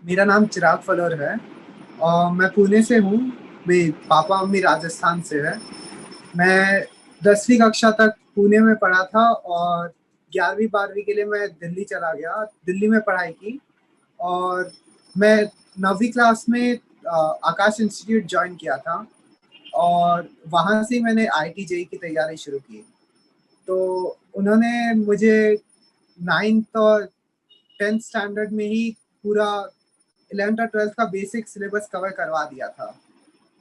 मेरा नाम चिराग फलोर है और मैं पुणे से हूँ। मेरे पापा मम्मी राजस्थान से है। मैं 10वीं कक्षा तक पुणे में पढ़ा था और 11वीं 12वीं के लिए मैं दिल्ली चला गया, दिल्ली में पढ़ाई की। और मैं 9वीं क्लास में आकाश इंस्टीट्यूट ज्वाइन किया था और वहाँ से मैंने IIT जेई की तैयारी शुरू की। तो उन्होंने मुझे 9th और 10th स्टैंडर्ड में ही पूरा 11th और 12th का बेसिक सिलेबस कवर करवा दिया था।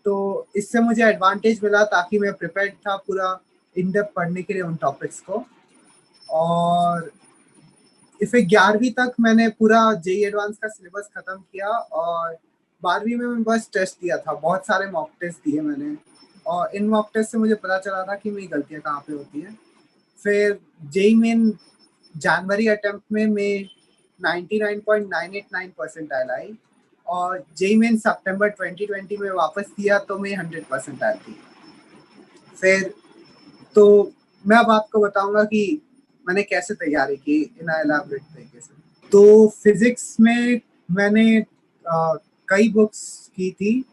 तो इससे मुझे एडवांटेज मिला ताकि मैं प्रिपेयर्ड था पूरा इन डेप्थ पढ़ने के लिए उन टॉपिक्स को। और फिर 11वीं तक मैंने पूरा जेई एडवांस का सिलेबस खत्म किया और 12वीं में मैं बस टेस्ट दिया था। बहुत सारे मॉक टेस्ट दिए मैंने और इन मॉक टेस्ट से मुझे पता चला था कि मेरी गलतियाँ कहाँ पे होती हैं। फिर जेई मेन जनवरी अटेम्प्ट में मैं 99.989 परसेंटाइल आई और जेई मेन सितंबर 2020 में वापस दिया तो मैं 100 परसेंटाइल थी। फिर तो मैं अब आपको बताऊंगा कि मैंने कैसे तैयारी की इन एलाबोरेट तरीके से। तो फिजिक्स में मैंने कई बुक्स की थी।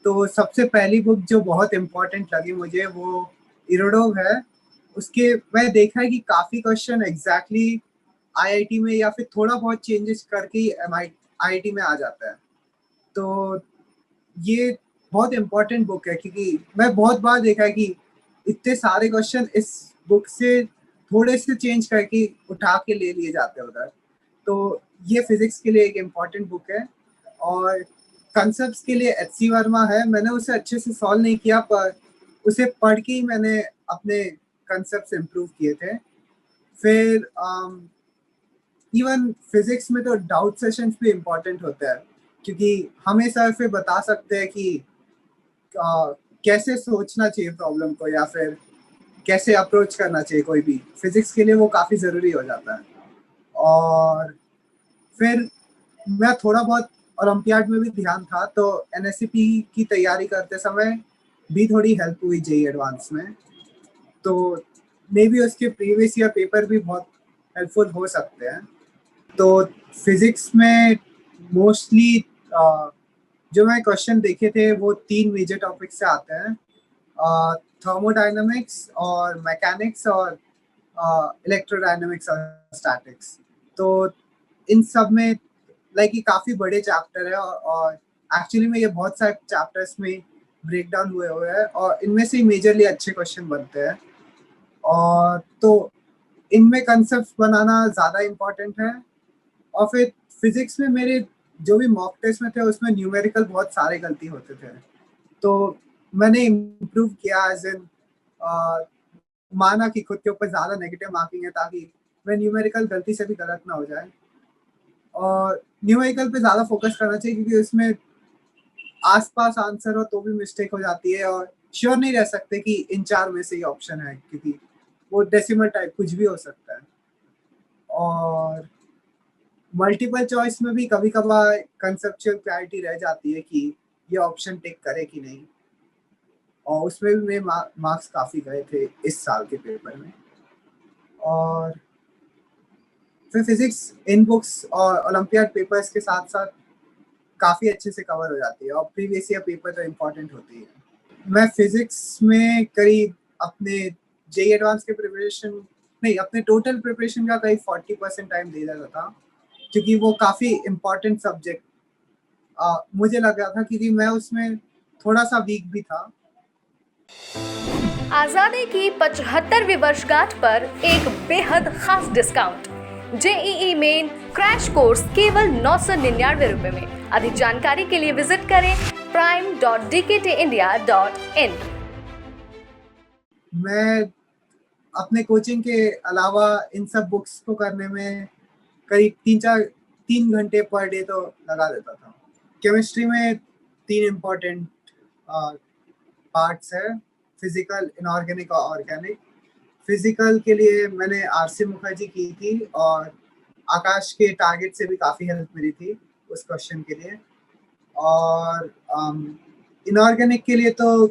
तो सबसे पहली बुक जो बहुत इम्पोर्टेंट लगी मुझे वो इरोडोव है। उसके मैं देखा है कि काफ़ी क्वेश्चन एग्जैक्टली IIT में या फिर थोड़ा बहुत चेंजेस करके ही IIT में आ जाता है। तो ये बहुत इम्पोर्टेंट बुक है क्योंकि मैं बहुत बार देखा है कि इतने सारे क्वेश्चन इस बुक से थोड़े से चेंज करके उठा के ले लिए जाते हैं उधर। तो ये फिजिक्स के लिए एक इम्पॉर्टेंट बुक है। और कंसेप्ट्स के लिए HC वर्मा है। मैंने उसे अच्छे से सॉल्व नहीं किया पर उसे पढ़ के ही मैंने अपने कंसेप्ट्स इम्प्रूव किए थे। फिर इवन फिजिक्स में तो डाउट सेशंस भी इम्पोर्टेंट होते हैं क्योंकि हमें सर फिर बता सकते हैं कि कैसे सोचना चाहिए प्रॉब्लम को या फिर कैसे अप्रोच करना चाहिए कोई भी। फिजिक्स के लिए वो काफ़ी ज़रूरी हो जाता है। और फिर मैं थोड़ा बहुत ओलंपियाड में भी ध्यान था तो NSCP की तैयारी करते समय भी थोड़ी हेल्प हुई जेई एडवांस में। तो मे बी उसके प्रीवियस ईयर पेपर भी बहुत हेल्पफुल हो सकते हैं। तो फिजिक्स में मोस्टली जो मैं क्वेश्चन देखे थे वो 3 मेजर टॉपिक से आते हैं, थर्मोडाइनमिक्स और मैकेनिक्स और इलेक्ट्रोडाइनमिक्स और स्टैटिक्स। तो इन सब में लाइक ये काफ़ी बड़े चैप्टर है और एक्चुअली में ये बहुत सारे चैप्टर्स में ब्रेक डाउन हुए हैं और इनमें से मेजरली अच्छे क्वेश्चन बनते हैं। और तो इनमें कंसेप्ट बनाना ज़्यादा इम्पोर्टेंट है। और फिर फिजिक्स में मेरे जो भी मॉक टेस्ट में थे उसमें न्यूमेरिकल बहुत सारे गलती होते थे। तो मैंने इम्प्रूव किया एज इन माना कि खुद के ऊपर ज़्यादा नेगेटिव मार्किंग है ताकि मैं न्यूमेरिकल गलती से भी गलत ना हो जाए। और न्यूमेरिकल पे ज़्यादा फोकस करना चाहिए क्योंकि उसमें आसपास आंसर हो तो भी मिस्टेक हो जाती है और श्योर नहीं रह सकते कि इन 4 में से ही ऑप्शन है क्योंकि वो डेसिमल टाइप कुछ भी हो सकता है। और मल्टीपल चॉइस में भी कभी कभार कंसेप्चुअल क्लैरिटी रह जाती है कि ये ऑप्शन टिक करे कि नहीं। और उसमें भी मेरे मार्क्स काफ़ी गए थे इस साल के पेपर में। और फिर फिजिक्स इन बुक्स और ओलंपियाड पेपर्स के साथ साथ काफ़ी अच्छे से कवर हो जाती है और प्रीवियस ईयर पेपर तो इम्पोर्टेंट होती है। मैं फिजिक्स में करीब अपने जेई एडवांस के प्रिपरेशन नहीं अपने टोटल प्रिपरेशन का करीब 40% टाइम दे देता था क्योंकि वो काफ़ी इम्पोर्टेंट सब्जेक्ट मुझे लग रहा था क्योंकि मैं उसमें थोड़ा सा वीक भी था। आजादी की 75वीं वर्षगांठ पर एक बेहद खास discount JEE main crash course केवल 999 में। अधिक जानकारी के लिए विजिट करें prime.dktindia.in। मैं अपने कोचिंग के अलावा इन सब बुक्स को करने में करीब 3 घंटे पर डे तो लगा देता था। केमिस्ट्री में 3 इम्पोर्टेंट पार्ट्स है, फिजिकल, इनऑर्गेनिक और ऑर्गेनिक। फिजिकल के लिए मैंने RC मुखर्जी की थी और आकाश के टारगेट से भी काफ़ी हेल्प मिली थी उस क्वेश्चन के लिए। और इनऑर्गेनिक के लिए तो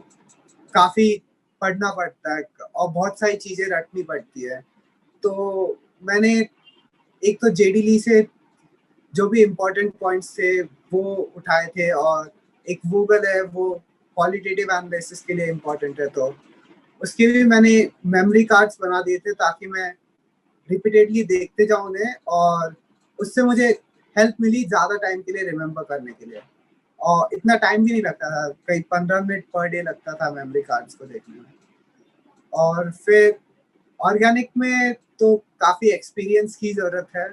काफ़ी पढ़ना पड़ता है और बहुत सारी चीज़ें रटनी पड़ती है। तो मैंने एक तो JD ली से जो भी इम्पोर्टेंट पॉइंट्स थे वो उठाए थे, और एक गूगल है वो क्वालिटेटिव एनालिसिस के लिए इम्पोर्टेंट है, तो उसके लिए मैंने मेमोरी कार्ड्स बना दिए थे ताकि मैं रिपीटेडली देखते जाऊं उन्हें, और उससे मुझे हेल्प मिली ज़्यादा टाइम के लिए रिमेम्बर करने के लिए। और इतना टाइम भी नहीं लगता था, कई 15 मिनट पर डे लगता था मेमोरी कार्ड्स को देखने में। और फिर ऑर्गेनिक में तो काफ़ी एक्सपीरियंस की ज़रूरत है,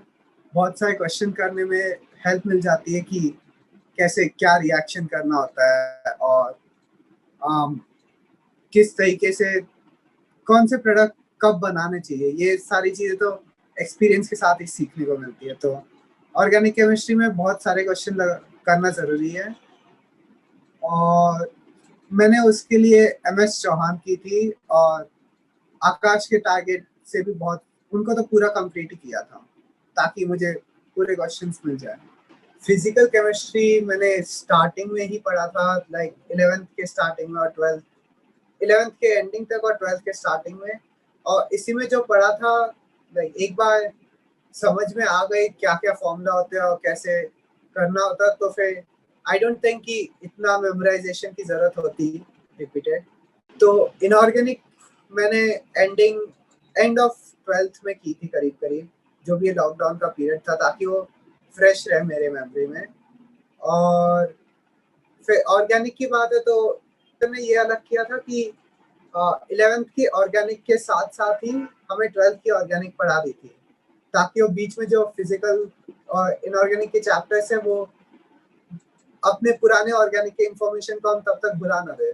बहुत सारे क्वेश्चन करने में हेल्प मिल जाती है कि कैसे क्या रिएक्शन करना होता है, और किस तरीके से कौन से प्रोडक्ट कब बनाने चाहिए, ये सारी चीज़ें तो एक्सपीरियंस के साथ ही सीखने को मिलती है। तो ऑर्गेनिक केमिस्ट्री में बहुत सारे क्वेश्चन करना ज़रूरी है, और मैंने उसके लिए MS चौहान की थी, और आकाश के टारगेट से भी बहुत, उनको तो पूरा कंप्लीट ही किया था ताकि मुझे पूरे क्वेश्चंस मिल जाए। फिजिकल केमिस्ट्री मैंने स्टार्टिंग में ही पढ़ा था, लाइक 11th के स्टार्टिंग में और 11th के एंडिंग तक और 12th के स्टार्टिंग में, और इसी में जो पढ़ा था, लाइक एक बार समझ में आ गई क्या क्या फॉर्मूला होते हैं और कैसे करना होता, तो फिर आई डोंट थिंक कि इतना मेमोराइजेशन की ज़रूरत होती रिपीटेड। तो इनऑर्गेनिक मैंने एंड ऑफ 12th में की थी करीब करीब, जो भी लॉकडाउन का पीरियड था, ताकि वो फ्रेश रहे मेरे मेमोरी में। और फिर ऑर्गेनिक की बात है तो मैंने ये अलग किया था कि 11th की ऑर्गेनिक के साथ साथ ही हमें 12th की ऑर्गेनिक पढ़ा दी थी, ताकि वो बीच में जो फिजिकल और इनऑर्गेनिक के चैप्टर्स हैं वो अपने पुराने ऑर्गेनिक के इंफॉर्मेशन को हम तब तक भुला ना दे।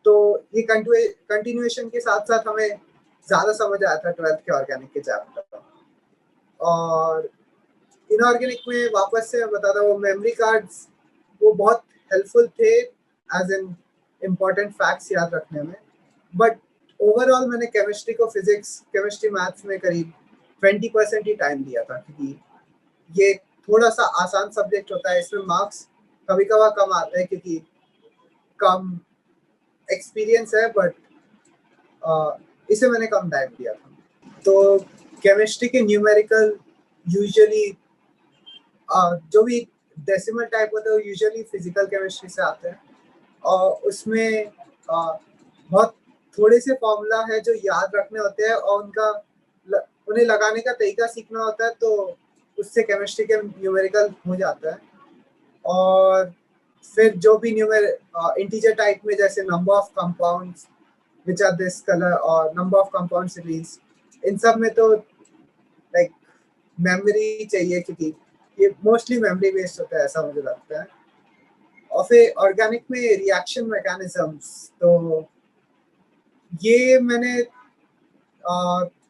तो ये कंटिन्यूएशन के साथ साथ हमें ज़्यादा समझ आया था 12th के ऑर्गेनिक के चैप्टर। और इनऑर्गेनिक में वापस से बताता हूँ, वो मेमोरी कार्ड्स वो बहुत हेल्पफुल थे एज एन इम्पॉर्टेंट फैक्ट्स याद रखने में, बट ओवरऑल मैंने केमिस्ट्री को फिजिक्स, केमिस्ट्री, मैथ्स में करीब 20% ही टाइम दिया था, क्योंकि ये थोड़ा सा आसान सब्जेक्ट होता है, इसमें मार्क्स कभी कभार कम आते हैं क्योंकि कम एक्सपीरियंस है, बट इसे मैंने कम टाइम दिया था। तो केमिस्ट्री के न्यूमेरिकल यूजुअली जो भी डेसिमल टाइप होते हैं वो यूजुअली फिजिकल केमिस्ट्री से आते हैं, और उसमें बहुत थोड़े से फॉर्मूला है जो याद रखने होते हैं, और उन्हें लगाने का तरीका सीखना होता है, तो उससे केमिस्ट्री के न्यूमेरिकल हो जाता है। और फिर जो भी इंटीजर टाइप में, जैसे number of compounds which are this colour और नंबर ऑफ कंपाउंड्स रिलीज, इन सब में तो लाइक मेमोरी चाहिए, क्योंकि ये मोस्टली मेमोरी बेस्ड होता है, ऐसा मुझे लगता है। और फिर ऑर्गेनिक में रिएक्शन मैकेनिज्म्स, तो ये मैंने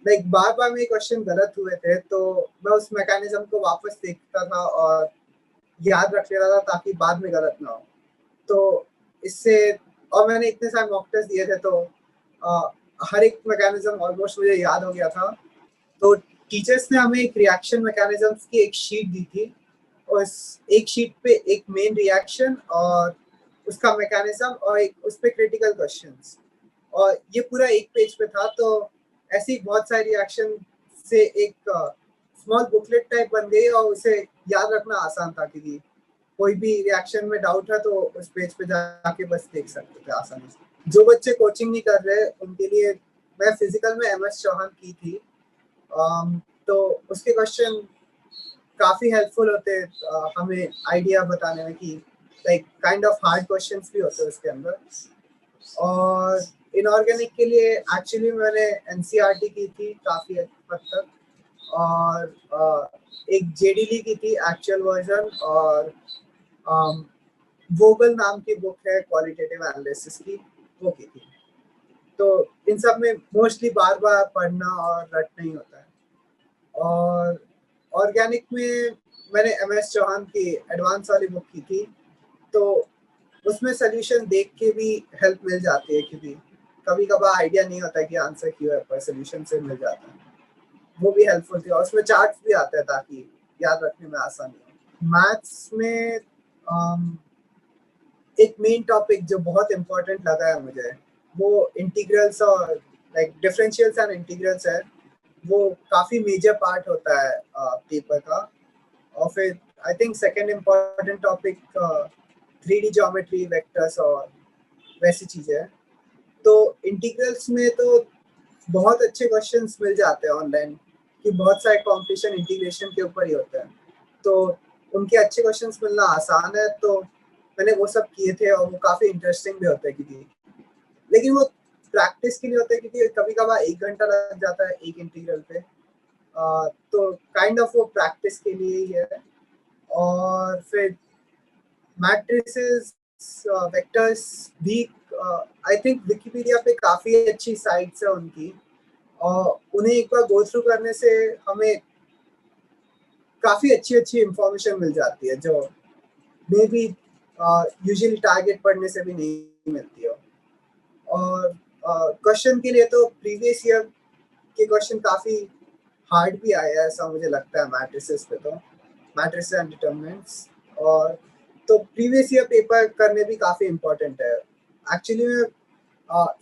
लाइक बार बार मेरे क्वेश्चन गलत हुए थे, तो मैं उस मैकेनिज्म को वापस देखता था और याद रख लेता था ताकि बाद में गलत ना हो। तो इससे, और मैंने इतने सारे मॉक टेस्ट दिए थे, तो हर एक मैकेनिज्म ऑलमोस्ट मुझे याद हो गया था। तो टीचर्स ने हमें एक रिएक्शन मैकेनिज्म्स की एक शीट दी थी, और एक शीट पे एक मेन रिएक्शन और उसका मैकेनिज्म और एक उस पे क्रिटिकल क्वेश्चंस, और ये पूरा एक पेज पे था। तो ऐसी बहुत सारी रिएक्शन से एक स्मॉल बुकलेट टाइप बन गई, और उसे याद रखना आसान था, क्योंकि कोई भी रिएक्शन में डाउट है तो उस पेज पे जाके बस देख सकते थे आसानी से। जो बच्चे कोचिंग नहीं कर रहे उनके लिए मैं फिजिकल में MS चौहान की थी, तो उसके क्वेश्चन काफ़ी हेल्पफुल होते हमें आइडिया बताने में, कि like kind of hard questions भी होते हैं उसके अंदर। और इनऑर्गेनिक के लिए एक्चुअली मैंने NCERT की थी काफ़ी हद तक, और एक JDL की थी एक्चुअल वर्जन, और वोगल नाम की बुक है क्वालिटेटिव एनालिसिस की, वो की थी। तो इन सब में मोस्टली बार बार पढ़ना और रटना ही होता है। और ऑर्गेनिक में मैंने MS चौहान की एडवांस वाली बुक की थी, तो उसमें सोल्यूशन देख के भी हेल्प मिल जाती है, क्योंकि कभी कभार आइडिया नहीं होता कि आंसर क्यों है, पर सोल्यूशन से मिल जाता है, वो भी हेल्पफुल थी। और उसमें चार्ट्स भी आते हैं ताकि याद रखने में आसानी हो। मैथ्स में एक मेन टॉपिक जो बहुत इम्पोर्टेंट लगा है मुझे, वो इंटीग्रल्स और लाइक डिफरेंशियल्स एंड इंटीग्रल्स है। वो काफ़ी मेजर पार्ट होता है पेपर का। और फिर I think second important topic 3D geometry, vectors और वैसी चीज़ें हैं। तो इंटीग्रल्स में तो बहुत अच्छे क्वेश्चंस मिल जाते हैं ऑनलाइन, कि बहुत सारे कॉम्पिटिशन इंटीग्रेशन के ऊपर ही होते हैं, तो उनके अच्छे क्वेश्चंस मिलना आसान है। तो मैंने वो सब किए थे और वो काफ़ी इंटरेस्टिंग भी होते हैं, क्योंकि लेकिन वो प्रैक्टिस के लिए होता है, क्योंकि कभी कभार 1 घंटा लग जाता है एक इंटीग्रल पे। तो काइंड ऑफ वो प्रैक्टिस के लिए ही है। और फिर मैट्रिसेस, वेक्टर्स भी आई थिंक विकिपीडिया पे काफ़ी अच्छी साइट्स है उनकी, और उन्हें एक बार गो थ्रू करने से हमें काफ़ी अच्छी इंफॉर्मेशन मिल जाती है, जो मे बी यूजुअली टारगेट पढ़ने से भी नहीं मिलती है। और क्वेश्चन के लिए तो प्रीवियस ईयर के क्वेश्चन काफ़ी हार्ड भी आया है, ऐसा मुझे लगता है मैट्रिसेस पे, तो मैट्रिसेस एंड डिटरमिनेंट्स। और तो प्रीवियस ईयर पेपर करने भी काफ़ी इम्पोर्टेंट है। एक्चुअली मैं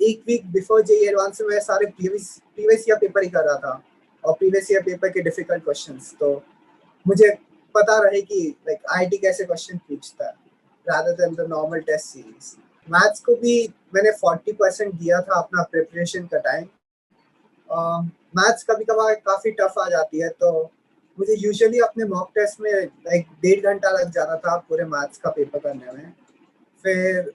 1 वीक बिफोर जेईई एडवांस में मैं सारे प्रीवियस ईयर पेपर ही कर रहा था, और प्रीवियस ईयर पेपर के डिफिकल्ट क्वेश्चंस, तो मुझे पता रहे कि लाइक आईआईटी कैसे क्वेश्चन पूछता है rather than the normal test series. Maths को भी मैंने 40% दिया था अपना प्रिपरेशन का टाइम। मैथ्स कभी कभार काफ़ी टफ आ जाती है, तो मुझे यूजुअली अपने मॉक टेस्ट में लाइक 1.5 घंटा लग जाता था पूरे मैथ्स का पेपर करने में। फिर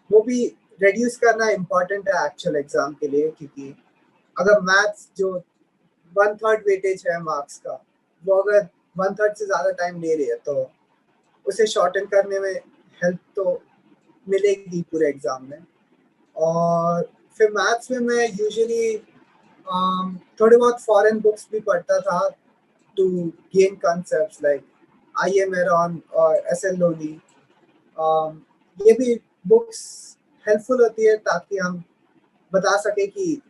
वो भी रिड्यूस करना इम्पॉर्टेंट है एक्चुअल एग्जाम के लिए, क्योंकि अगर मैथ्स जो 1/3 वेटेज है मार्क्स का, वो अगर 1/3 से ज़्यादा टाइम ले रही है, तो उसे शॉर्टन करने में हेल्प तो मिलेगी पूरे एग्जाम में। और फिर मैथ्स में मैं यूजुअली थोड़े बहुत फॉरेन बुक्स भी पढ़ता था to gain concepts like I M. Aaron और एस.एल. लोनी। ये भी बुक्स हेल्पफुल होती है, ताकि हम बता सके कि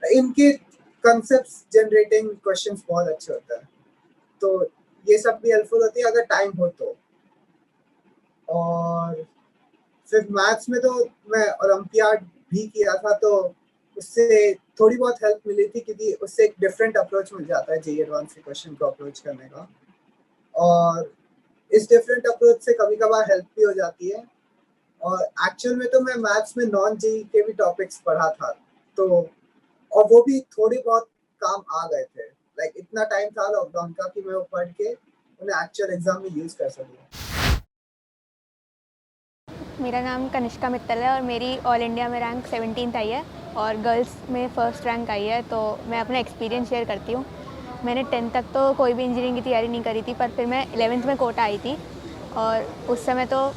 इनके कॉन्सेप्ट्स जनरेटिंग क्वेश्चंस बहुत अच्छे होते हैं, तो ये सब भी हेल्पफुल होती है अगर टाइम हो तो। और फिर मैथ्स में तो मैं ओलंपियाड भी किया था, तो उससे थोड़ी बहुत हेल्प मिली थी, क्योंकि उससे एक डिफरेंट अप्रोच मिल जाता है जेईई एडवांस के क्वेश्चन को अप्रोच करने का। और इस डिफरेंट अप्रोच से कभी कभार हेल्प भी हो जाती है। और एक्चुअल में तो मैं मैथ्स में नॉन जेईई के भी टॉपिक्स पढ़ा था, तो और वो भी थोड़े बहुत काम आ गए थे। लाइक इतना टाइम था लॉकडाउन का कि मैं वो पढ़ के उन्हें एक्चुअल एग्जाम में यूज़ कर सकूँ। मेरा नाम कनिष्का मित्तल है और मेरी ऑल इंडिया में रैंक 17th आई है और गर्ल्स में फर्स्ट रैंक आई है। तो मैं अपना एक्सपीरियंस शेयर करती हूँ। मैंने 10th तक तो कोई भी इंजीनियरिंग की तैयारी नहीं करी थी, पर फिर मैं 11th में कोटा आई थी, और उस समय तो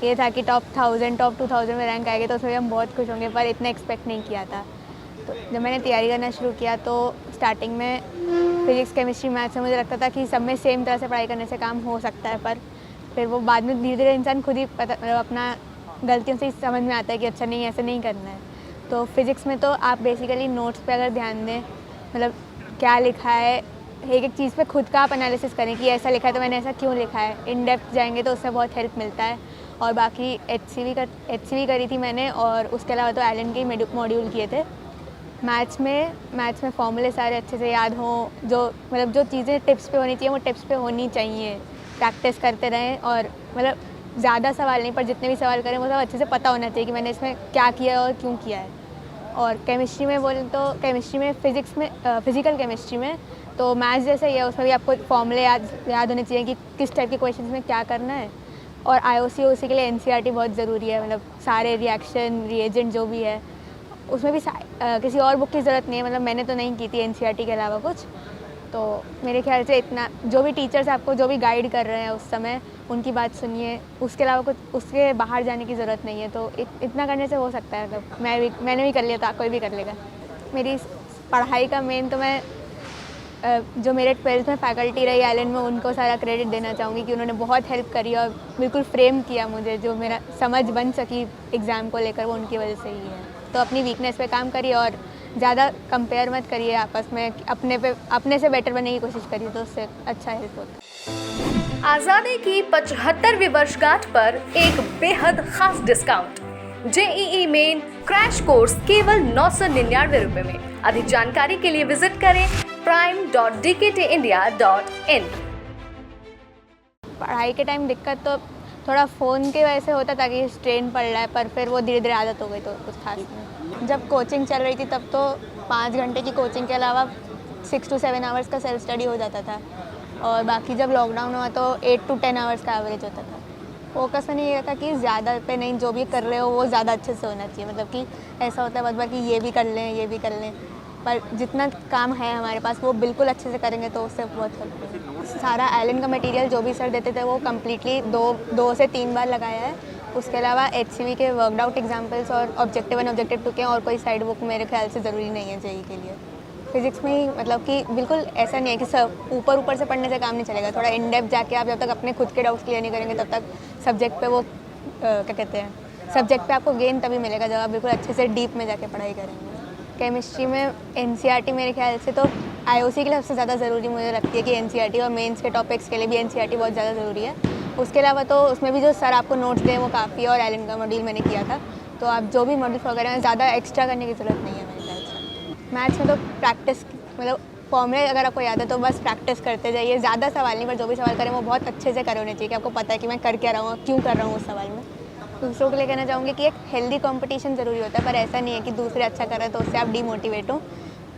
ये था कि टॉप 1000 टॉप 2000 में रैंक आएगा, तो उसमें हम बहुत खुश होंगे, पर इतना एक्सपेक्ट नहीं किया था। तो जब मैंने तैयारी करना शुरू किया, तो स्टार्टिंग में फिजिक्स केमिस्ट्री मैथ्स में मुझे लगता था कि सब में सेम तरह से पढ़ाई करने से काम हो सकता है, पर फिर वो बाद में धीरे धीरे इंसान खुद ही अपना गलतियों से समझ में आता है कि अच्छा नहीं, ऐसे नहीं करना है। तो फिज़िक्स में तो आप बेसिकली नोट्स पे अगर ध्यान दें, मतलब क्या लिखा है, एक एक चीज़ पे खुद का आप एनालिसिस करें कि ऐसा लिखा है तो मैंने ऐसा क्यों लिखा है, इन डेप्थ जाएंगे तो उससे बहुत हेल्प मिलता है। और बाकी एचसीवी करी थी मैंने, और उसके अलावा तो एलन के मॉड्यूल किए थे। मैथ्स में फॉर्मूले सारे अच्छे से याद हों, जो मतलब जो चीज़ें टिप्स पे होनी चाहिए वो टिप्स पे होनी चाहिए। प्रैक्टिस करते रहें, और मतलब ज़्यादा सवाल नहीं, पर जितने भी सवाल करें वो सब अच्छे से पता होना चाहिए कि मैंने इसमें क्या किया और क्यों किया है। और केमिस्ट्री में बोलें तो केमिस्ट्री में फिज़िकल केमिस्ट्री में तो मैथ्स जैसे ही है, उसमें भी आपको फॉर्मूले याद होने चाहिए कि किस टाइप के क्वेश्चंस में क्या करना है। और IOC के लिए NCERT बहुत ज़रूरी है, मतलब सारे रिएक्शन रिएजेंट जो भी है उसमें भी किसी और बुक की ज़रूरत नहीं है। मतलब मैंने तो नहीं की थी NCERT के अलावा कुछ, तो मेरे ख्याल से इतना जो भी टीचर्स आपको जो भी गाइड कर रहे हैं उस समय उनकी बात सुनिए, उसके अलावा कुछ उसके बाहर जाने की ज़रूरत नहीं है। तो इतना करने से हो सकता है, मतलब मैंने भी कर लिया था, कोई भी कर लेगा। मेरी पढ़ाई का मेन तो मैं जो मेरे 12th में फैकल्टी रही एलन में, उनको सारा क्रेडिट देना चाहूँगी कि उन्होंने बहुत हेल्प करी और बिल्कुल फ्रेम किया मुझे, जो मेरा समझ बन सकी एग्ज़ाम को लेकर वो उनकी वजह से ही है। तो अपनी वीकनेस पे काम करिए और ज़्यादा कंपेयर मत करिए आपस में, अपने से बेटर बनने की कोशिश करिए, तो उससे अच्छा हेल्प होता है। आज़ादी की 75वीं वर्षगांठ पर एक बेहद खास discount. JEE main crash course केवल 999 रुपये में। अधिक जानकारी के लिए विजिट करें prime.dktindia.in। पढ़ाई के टाइम दिक्कत तो थोड़ा फ़ोन की वजह से होता था कि स्ट्रेन पड़ रहा है, पर फिर वो धीरे धीरे आदत हो गई तो कुछ खास नहीं। जब कोचिंग चल रही थी तब तो 5 घंटे की कोचिंग के अलावा 6 to 7 आवर्स का सेल्फ स्टडी हो जाता था, और बाकी जब लॉकडाउन हुआ तो 8 to 10 आवर्स का एवरेज होता था। फोकस मैंने ये था कि ज़्यादा पे नहीं, जो भी कर रहे हो वो ज़्यादा अच्छे से होना चाहिए। मतलब कि ऐसा होता है बहुत बार कि ये भी कर लें ये भी कर लें, पर जितना काम है हमारे पास वो बिल्कुल अच्छे से करेंगे तो उससे बहुत हेल्प। सारा आइलैंड का मटेरियल जो भी सर देते थे वो कम्प्लीटली 2 से 3 बार लगाया है। उसके अलावा HCV के वर्कड आउट एग्जाम्पल्स और ऑब्जेक्टिव 1 ऑब्जेक्टिव 2 के और कोई साइड बुक मेरे ख्याल से ज़रूरी नहीं है जेई के लिए। फिजिक्स में ही मतलब कि बिल्कुल ऐसा नहीं है कि सब ऊपर ऊपर से पढ़ने से काम नहीं चलेगा। थोड़ा इन डेप्थ जाके आप जब तक अपने खुद के डाउट्स क्लियर नहीं करेंगे तब तक सब्जेक्ट पे वो क्या कहते हैं, सब्जेक्ट पे आपको गेन तभी मिलेगा जब आप बिल्कुल अच्छे से डीप में जाके पढ़ाई करेंगे। केमिस्ट्री में NCERT मेरे ख्याल से तो IOC के लिए सबसे ज़्यादा ज़रूरी मुझे लगती है कि NCERT, और मेंस के टॉपिक्स के लिए भी NCERT बहुत ज़्यादा ज़रूरी है। उसके अलावा तो उसमें भी जो सर आपको नोट्स दें वो काफ़ी है, और आइलैंड का मॉड्यूल मैंने किया था, तो आप जो भी मॉड्यूल्स वगैरह हैं ज़्यादा एक्स्ट्रा करने की ज़रूरत नहीं है मेरे ख्याल से। मैथ्स में तो प्रैक्टिस, मतलब फॉर्मूले अगर आपको याद है तो बस प्रैक्टिस करते जाइए, ज़्यादा सवाल नहीं, पर जो भी सवाल करें वो बहुत अच्छे से करे होने चाहिए कि आपको पता है कि मैं कर क्या रहा हूँ, क्यों कर रहा हूँ उस सवाल में। दूसरों के लिए कहना चाहूँगी कि एक हेल्दी कंपटीशन ज़रूरी होता है, पर ऐसा नहीं है कि दूसरे अच्छा कर रहे हैं तो उससे आप डीमोटिवेट हो,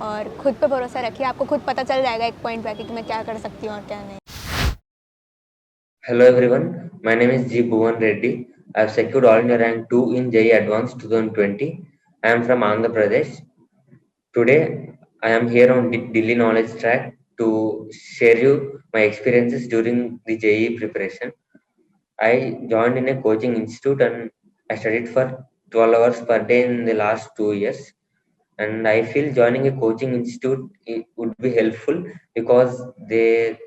और खुद पे भरोसा रखिए, आपको खुद पता चल जाएगा एक पॉइंट पे आके कि मैं क्या कर सकती हूँ और क्या नहीं। Hello everyone, my name is G. Bhuvan Reddy. I have secured All India Rank 2 in JEE Advanced 2020. I am from Andhra Pradesh. Today, I am here on Delhi Knowledge Track to share you my experiences during the JEE preparation. I joined in a coaching institute and I studied for 12 hours per day in the last 2 years. And I feel joining a coaching institute would be helpful because they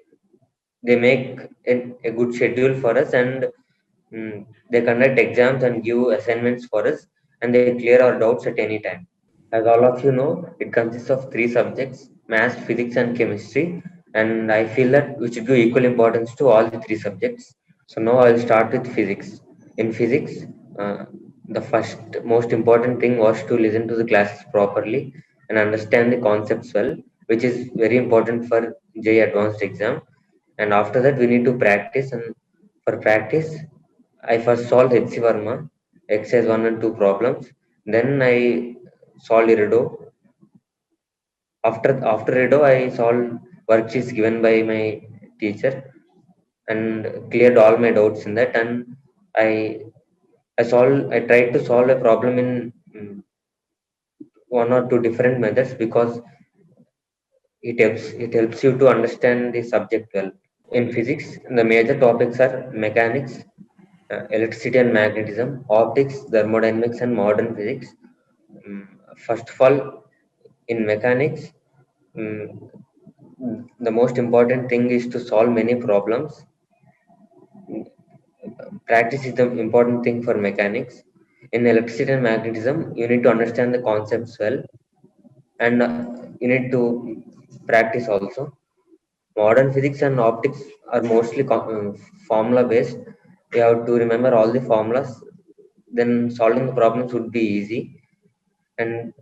make a good schedule for us, and they conduct exams and give assignments for us, and they clear our doubts at any time. As all of you know, it consists of 3 subjects: maths, physics, and chemistry. And I feel that we should give equal importance to all the 3 subjects. So now I'll start with physics. In physics, the first most important thing was to listen to the classes properly and understand the concepts well, which is very important for JEE Advanced exam. And after that, we need to practice. And for practice, I first solved HC Verma, exercise 1 and 2 problems. Then I solved Irido. After Irido, I solved worksheets given by my teacher and cleared all my doubts in that. And I I tried to solve a problem in 1 or 2 different methods because it helps you to understand the subject well. In physics, the major topics are mechanics, electricity and magnetism, optics, thermodynamics, and modern physics. First of all, in mechanics, mm, the most important thing is to solve many problems. Practice is the important thing for mechanics. In electricity and magnetism, you need to understand the concepts well, and you need to practice also. Modern physics and optics are mostly formula based. You have to remember all the formulas, then solving the problems would be easy. And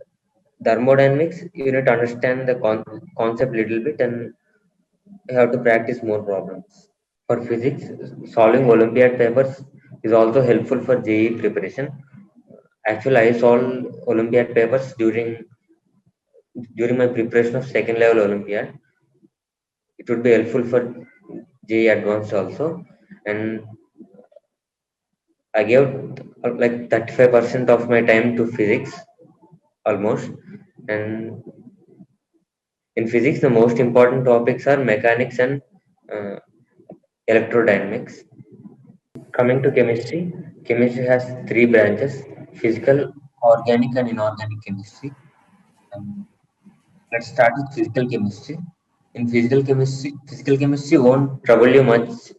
thermodynamics, you need to understand the concept little bit, and you have to practice more problems. For physics, solving Olympiad papers is also helpful for JEE preparation. Actually, I solved Olympiad papers during my preparation of second level Olympiad. It would be helpful for JEE Advanced also, and I gave like 35% of my time to physics almost. And in physics, the most important topics are mechanics and uh, electrodynamics. Coming to chemistry, chemistry has 3 branches: physical, organic, and inorganic chemistry. Um, let's start with physical chemistry. In physical chemistry won't trouble you much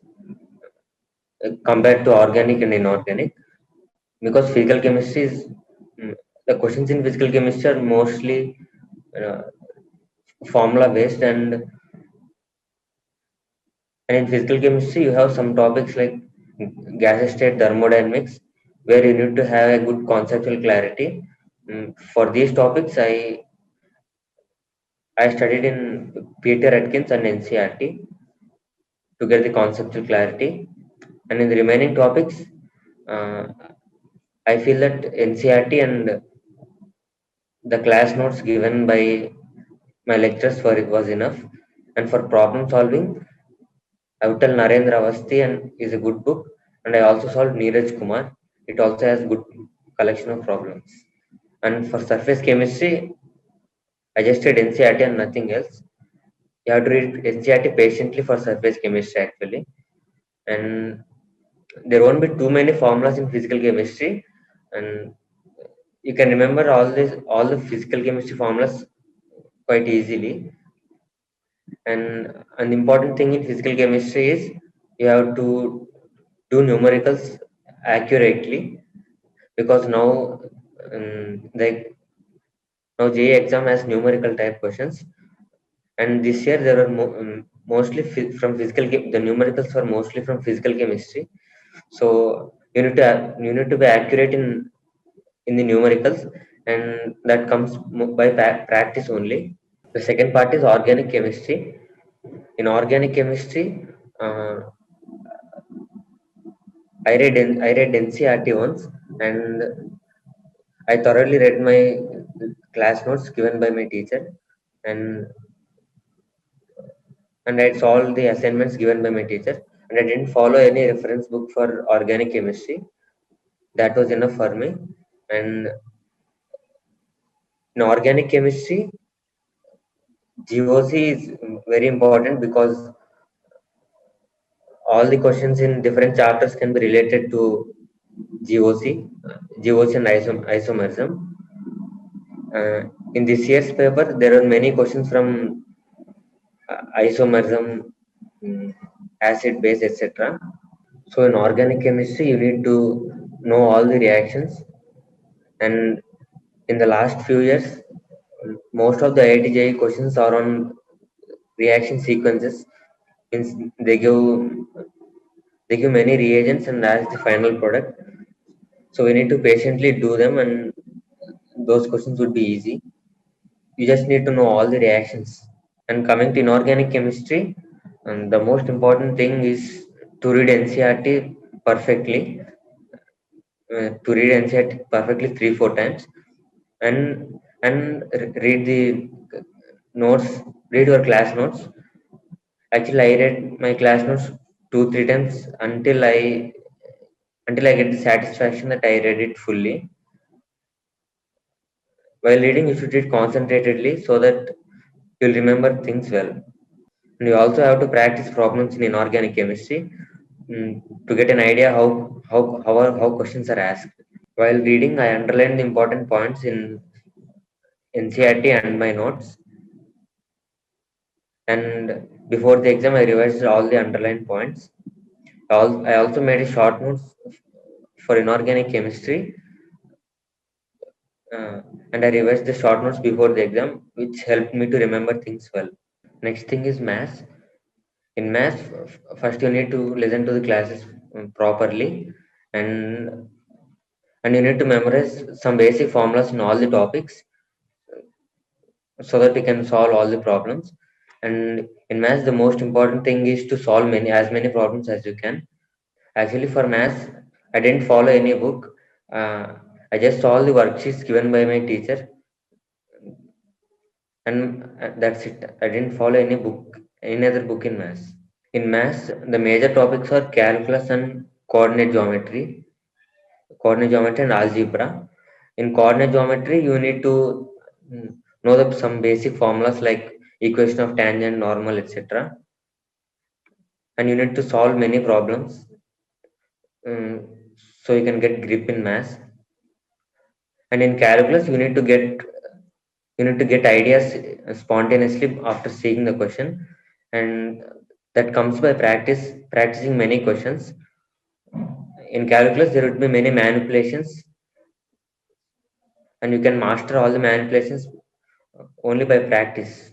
compared to organic and inorganic, because physical chemistry is the questions in physical chemistry are mostly uh, formula based, and in physical chemistry you have some topics like gas state thermodynamics, where you need to have a good conceptual clarity. For these topics, I studied in Peter Atkins and NCERT. to get the conceptual clarity. And in the remaining topics, uh, I feel that NCERT and the class notes given by my lecturers for it was enough. And for problem solving, I would tell Narendra Avasti and is a good book. And I also solved Neeraj Kumar. It also has good collection of problems. And for surface chemistry, I just did NCERT and nothing else. You have to read NCERT patiently for surface chemistry actually. And there won't be too many formulas in physical chemistry. And you can remember all the physical chemistry formulas quite easily. And an important thing in physical chemistry is you have to do numericals accurately, because like now JEE exam has numerical type questions, and this year there are mostly from the numericals were mostly from physical chemistry. So you need to be accurate in the numericals, and that comes by practice only. The second part is organic chemistry. In organic chemistry, uh, I read NCERT once, and I thoroughly read my class notes given by my teacher, and I solved the assignments given by my teacher, and I didn't follow any reference book for organic chemistry. That was enough for me. And in organic chemistry, GOC is very important because all the questions in different chapters can be related to GOC, GOC and isomerism. In this year's paper, there are many questions from isomerism, acid, base, etc. So in organic chemistry, you need to know all the reactions. And in the last few years, most of the IIT JEE questions are on reaction sequences. Means they give many reagents and as the final product. So we need to patiently do them, and those questions would be easy. You just need to know all the reactions. And coming to inorganic chemistry, and the most important thing is to read NCERT perfectly. To read NCERT perfectly 3-4 times, and read the notes, read your class notes. Actually, I read my class notes 2-3 times until I get the satisfaction that I read it fully. While reading, you should read concentratedly so that you'll remember things well. And you also have to practice problems in inorganic chemistry to get an idea how questions are asked. While reading, I underlined the important points in NCERT and my notes. And before the exam, I revised all the underlined points. I also made a short notes for inorganic chemistry, and I revised the short notes before the exam, which helped me to remember things well. Next thing is maths. In maths, first you need to listen to the classes properly, and you need to memorize some basic formulas in all the topics so that you can solve all the problems. And in maths, the most important thing is to solve as many problems as you can. Actually, for maths, I didn't follow any book. I just saw the worksheets given by my teacher, and that's it. I didn't follow any other book in maths. In maths, the major topics are calculus and coordinate geometry and algebra. In coordinate geometry, you need to know some basic formulas like equation of tangent, normal, etc. And you need to solve many problems so you can get grip in maths. And in calculus, you need to get ideas spontaneously after seeing the question, and that comes by practicing many questions. In calculus, there would be many manipulations, and you can master all the manipulations only by practice.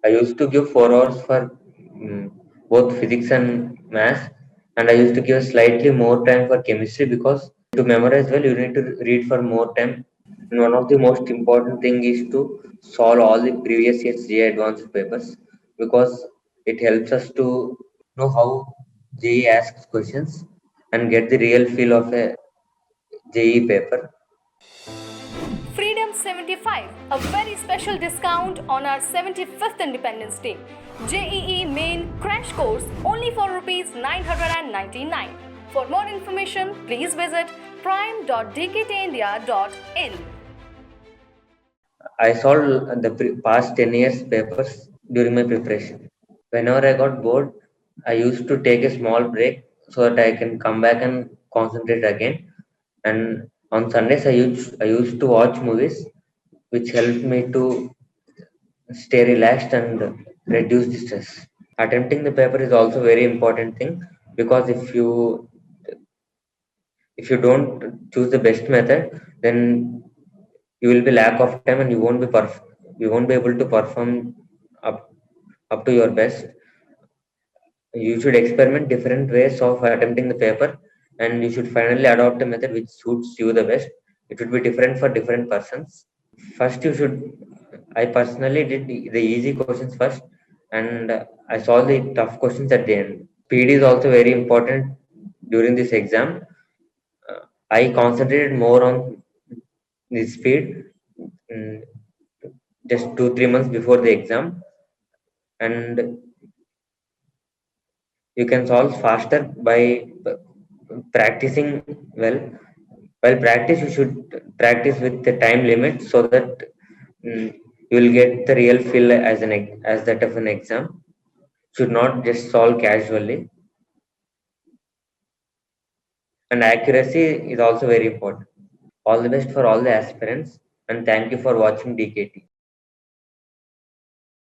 I used to give 4 hours for both physics and maths, and I used to give slightly more time for chemistry because to memorize well, you need to read for more time. And one of the most important thing is to solve all the previous year's GA advanced papers, because It helps us to know how JEE asks questions and get the real feel of a JEE paper. Freedom 75, a very special discount on our 75th Independence Day. JEE Main Crash Course only for Rs 999. For more information, please visit prime.dktindia.in. I solved the past 10 years papers during my preparation. Whenever I got bored, I used to take a small break so that I can come back and concentrate again. And on Sundays, I used to watch movies, which helped me to stay relaxed and reduce the stress. Attempting the paper is also very important thing, because if you don't choose the best method, then you will be lack of time and you won't be able to perform up up to your best. You should experiment different ways of attempting the paper, and you should finally adopt a method which suits you the best. It would be different for different persons. First, I personally did the easy questions first, and I solved the tough questions at the end. Speed is also very important during this exam. I concentrated more on the speed, mm, just 2 3 months before the exam, and you can solve faster by practicing well. While practice, you should practice with the time limit so that you will get the real feel as that of an exam. Should not just solve casually. And accuracy is also very important. All the best for all the aspirants, and thank you for watching DKT.